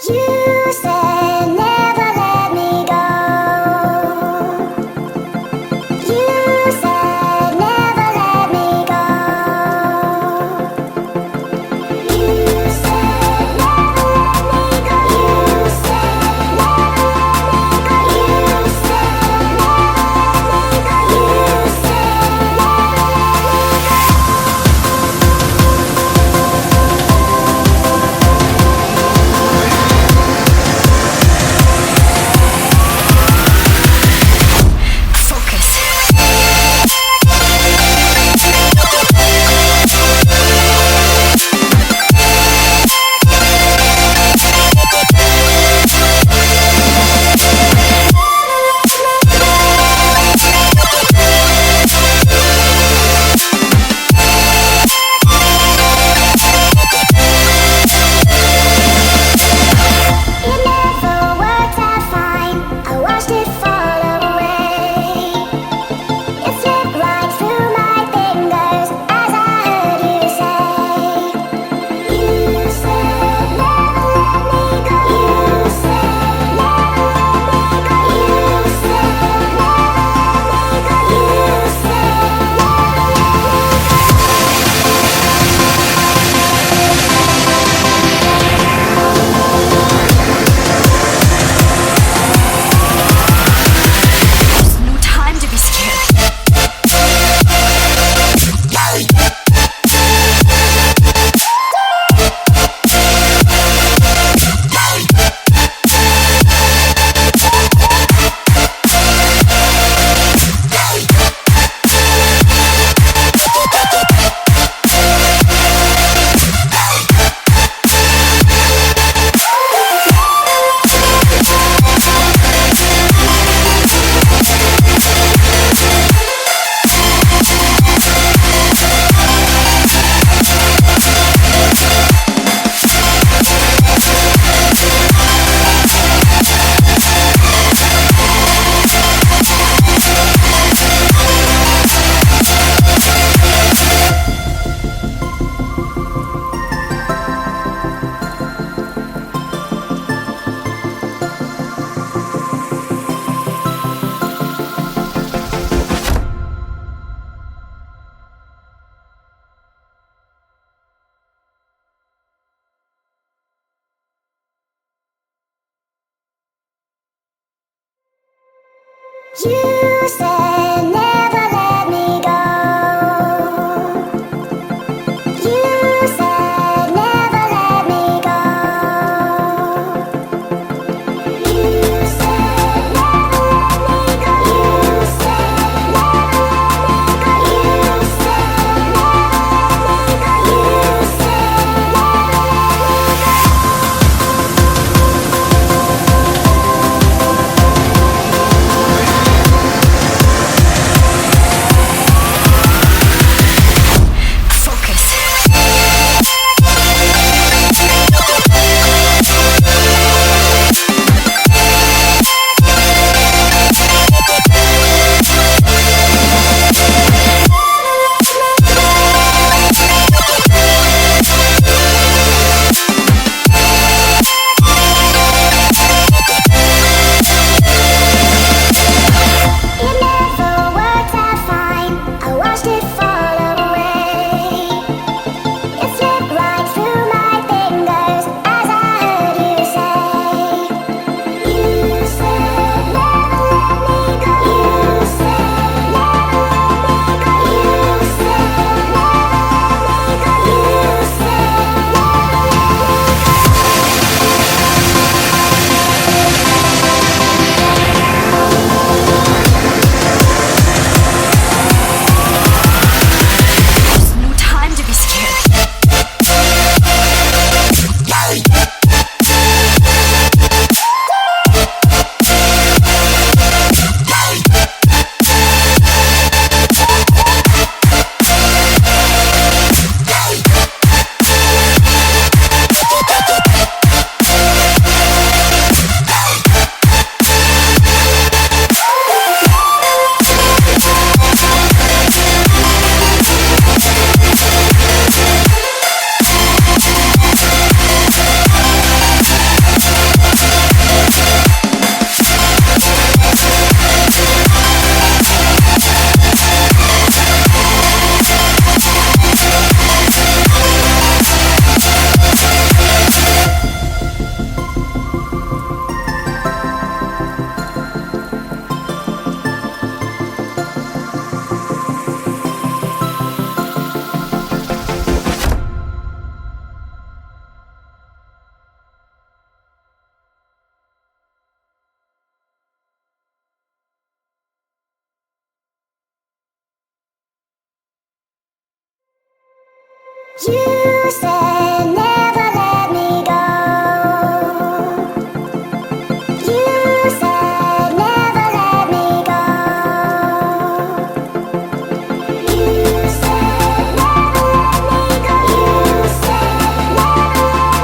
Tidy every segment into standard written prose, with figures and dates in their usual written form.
You said never let me go. You said never let me go. You said never let me go. You said never let me go. You said never let me go. You said you said never let me go. You said never let me go. You said never let me go. You said never let me go. You said never let me go. You said never let me go. You said never let me go. You said never let me go. You said never let me go. You said never let me go.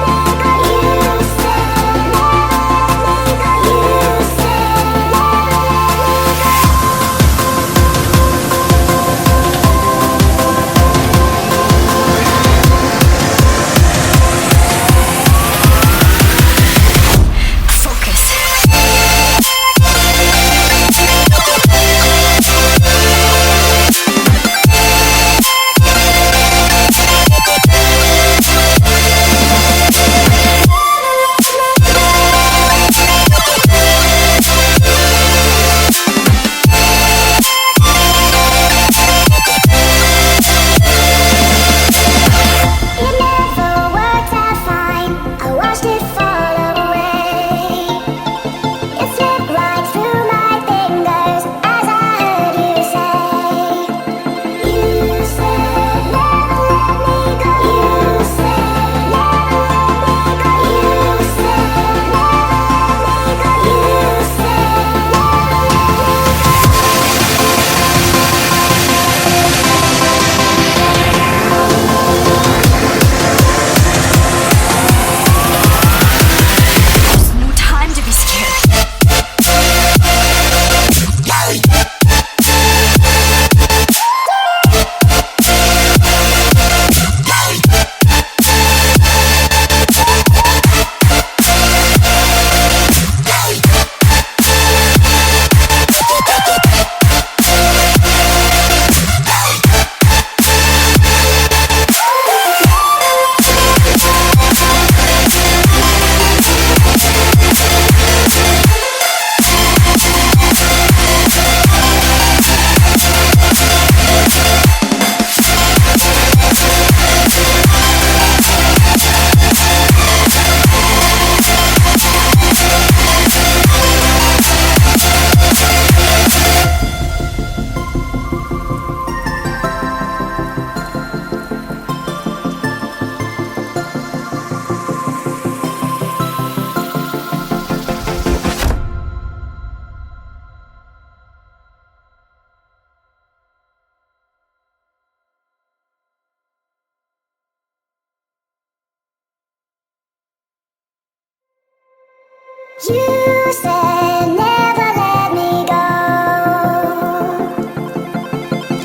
You said never let me go. You said you said never let me go.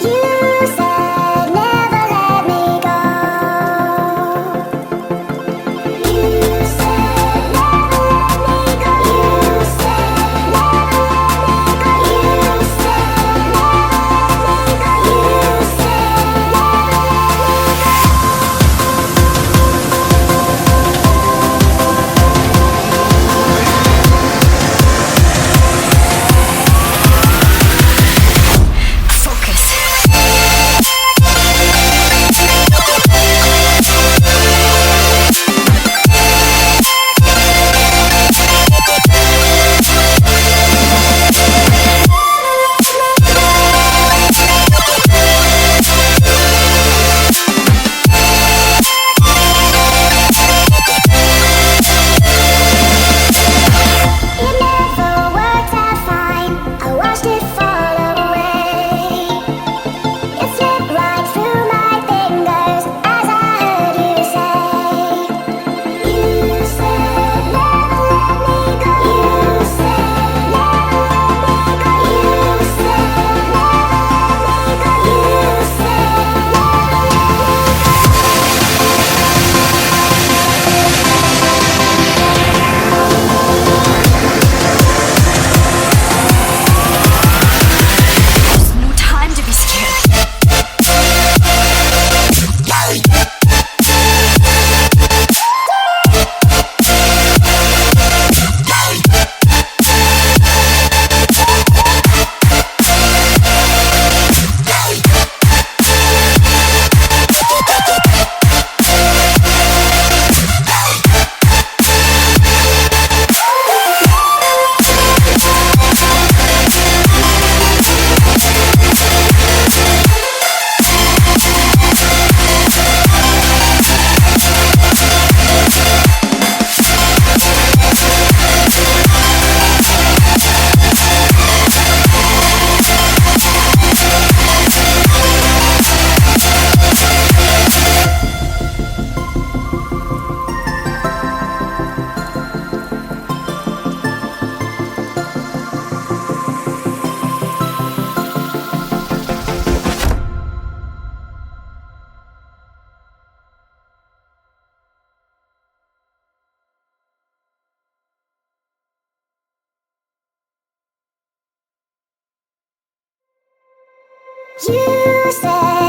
You said never let me go. You said never let me go. You said never let me go. You said never let me go. You said never let me go. You said